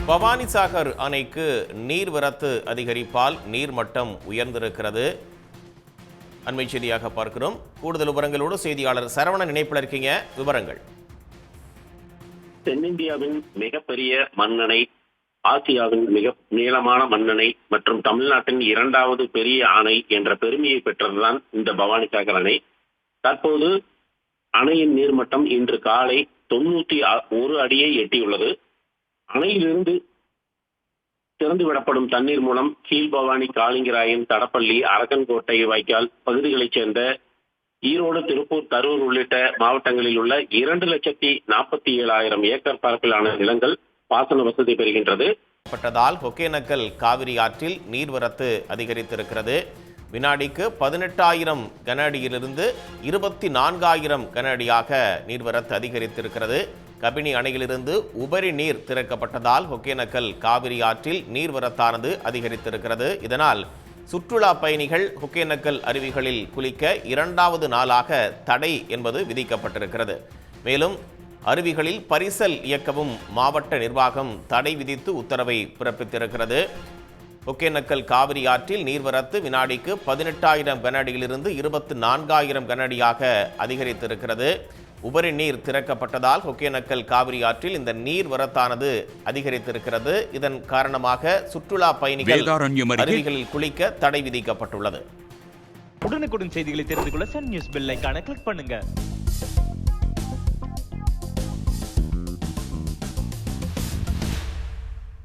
பவானிசாகர் அணைக்கு நீர்வரத்து அதிகரிப்பால் நீர்மட்டம் உயர்ந்திருக்கிறது. அண்மை செய்தியாக பார்க்கிறோம். கூடுதல் விவரங்களோடு செய்தியாளர் சரவணன் இணைப்பில் இருக்கீங்க. விவரங்கள். தென்னிந்தியாவின் மிகப்பெரிய மண்ணணை, ஆசியாவின் மிக நீளமான மண்ணணை மற்றும் தமிழ்நாட்டின் இரண்டாவது பெரிய அணை என்ற பெருமையை பெற்றதுதான் இந்த பவானிசாகர் அணை. தற்போது அணையின் நீர்மட்டம் இன்று காலை 91 அடியை எட்டியுள்ளது. அணையிலிருந்து திறந்துவிடப்படும் தண்ணீர் மூலம் கீழ்பவானி, காளிங்கராயன், தடப்பள்ளி, அரக்கன்கோட்டை, வாய்க்கால் பகுதிகளைச் சேர்ந்த ஈரோடு, திருப்பூர், கரூர் உள்ளிட்ட மாவட்டங்களில் உள்ள 2,47,000 ஏக்கர் பரப்பிலான நிலங்கள் பாசன வசதி பெறுகின்றது. ஒகேனக்கல் காவிரி ஆற்றில் நீர்வரத்து அதிகரித்திருக்கிறது. வினாடிக்கு 18,000 கன அடியிலிருந்து 24,000 கன அடியாக நீர்வரத்து அதிகரித்திருக்கிறது. கபினி அணையிலிருந்து உபரி நீர் திறக்கப்பட்டதால் ஒகேனக்கல் காவிரி ஆற்றில் நீர்வரத்தானது அதிகரித்திருக்கிறது. இதனால் சுற்றுலா பயணிகள் ஒகேனக்கல் அருவிகளில் குளிக்க 2வது நாளாக தடை என்பது விதிக்கப்பட்டிருக்கிறது. மேலும் அருவிகளில் பரிசல் இயக்கவும் மாவட்ட நிர்வாகம் தடை விதித்து உத்தரவை பிறப்பித்திருக்கிறது. ஒகேனக்கல் காவிரி ஆற்றில் நீர்வரத்து வினாடிக்கு 18,000 கன அடியிலிருந்து 24,000 கன அடியாக அதிகரித்திருக்கிறது. உபரி நீர் திறக்கப்பட்டதால் ஒகேனக்கல் காவிரி ஆற்றில் இந்த நீர்வரத்தானது அதிகரித்திருக்கிறது. இதன் காரணமாக சுற்றுலா பயணிகள் அருவிகளில் குளிக்க தடை விதிக்கப்பட்டுள்ளது. உடனுக்குடன் செய்திகளை தெரிந்து கொள்ள சன் நியூஸ் பெல் ஐகானை கிளிக் பண்ணுங்க.